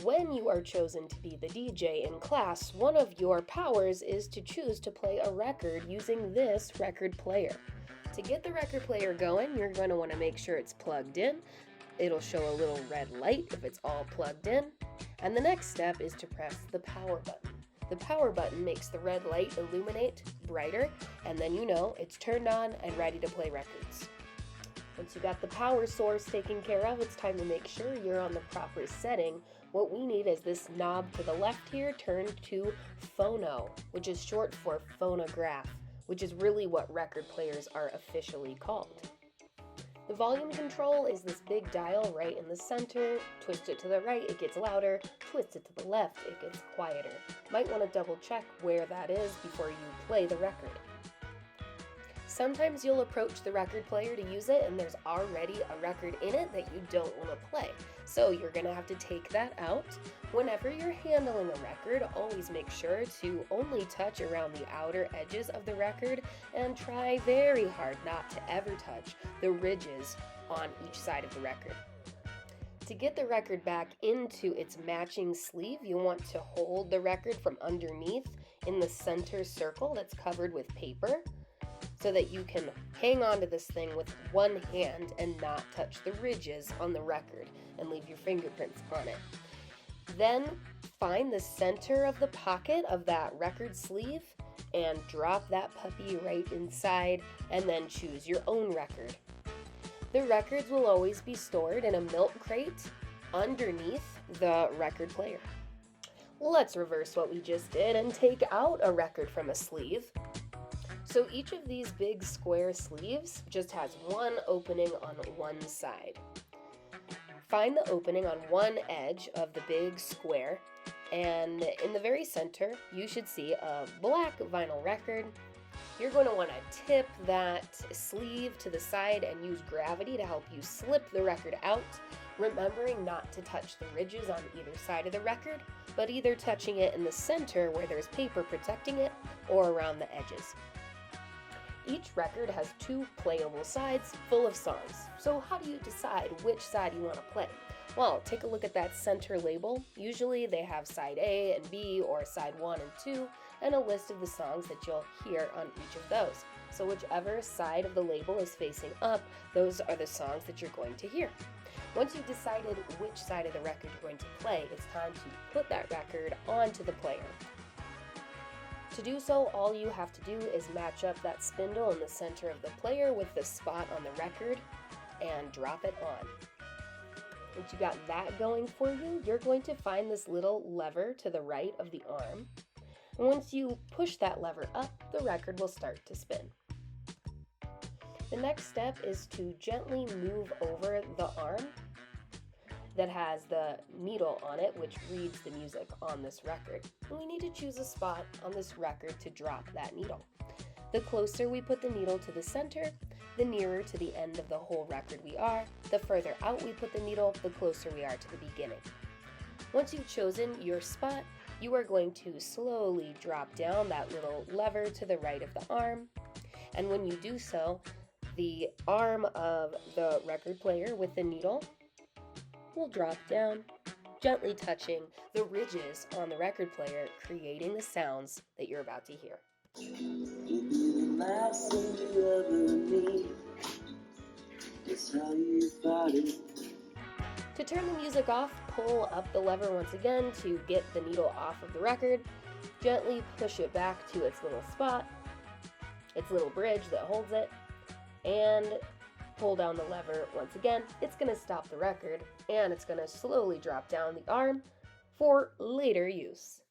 when you are chosen to be the DJ in class, one of your powers is to choose to play a record using this record player. To get the record player going, you're going to want to make sure it's plugged in. It'll show a little red light if it's all plugged in. And the next step is to press the power button. The power button makes the red light illuminate brighter, and then you know it's turned on and ready to play records. Once you got the power source taken care of, it's time to make sure you're on the proper setting. What we need is this knob to the left here turned to phono, which is short for phonograph, which is really what record players are officially called. The volume control is this big dial right in the center. Twist it to the right, it gets louder. Twist it to the left, it gets quieter. Might want to double check where that is before you play the record. Sometimes you'll approach the record player to use it and there's already a record in it that you don't want to play. So you're going to have to take that out. Whenever you're handling a record, always make sure to only touch around the outer edges of the record and try very hard not to ever touch the ridges on each side of the record. To get the record back into its matching sleeve, you want to hold the record from underneath in the center circle that's covered with paper, so that you can hang on to this thing with one hand and not touch the ridges on the record and leave your fingerprints on it. Then find the center of the pocket of that record sleeve and drop that puppy right inside, and then choose your own record. The records will always be stored in a milk crate underneath the record player. Let's reverse what we just did and take out a record from a sleeve. So each of these big square sleeves just has one opening on one side. Find the opening on one edge of the big square, and in the very center, you should see a black vinyl record. You're going to want to tip that sleeve to the side and use gravity to help you slip the record out, remembering not to touch the ridges on either side of the record, but either touching it in the center where there's paper protecting it or around the edges. Each record has two playable sides full of songs. So how do you decide which side you want to play? Well, take a look at that center label. Usually they have side A and B, or side 1 and 2, and a list of the songs that you'll hear on each of those. So whichever side of the label is facing up, those are the songs that you're going to hear. Once you've decided which side of the record you're going to play, it's time to put that record onto the player. To do so, all you have to do is match up that spindle in the center of the player with the spot on the record and drop it on. Once you got that going for you, you're going to find this little lever to the right of the arm. And once you push that lever up, the record will start to spin. The next step is to gently move over the arm that has the needle on it, which reads the music on this record. And we need to choose a spot on this record to drop that needle. The closer we put the needle to the center, the nearer to the end of the whole record we are. The further out we put the needle, the closer we are to the beginning. Once you've chosen your spot, you are going to slowly drop down that little lever to the right of the arm. And when you do so, the arm of the record player with the needle will drop down, gently touching the ridges on the record player, creating the sounds that you're about to hear. To turn the music off, pull up the lever once again to get the needle off of the record. Gently push it back to its little spot, its little bridge that holds it, and pull down the lever once again. It's going to stop the record, and it's going to slowly drop down the arm for later use.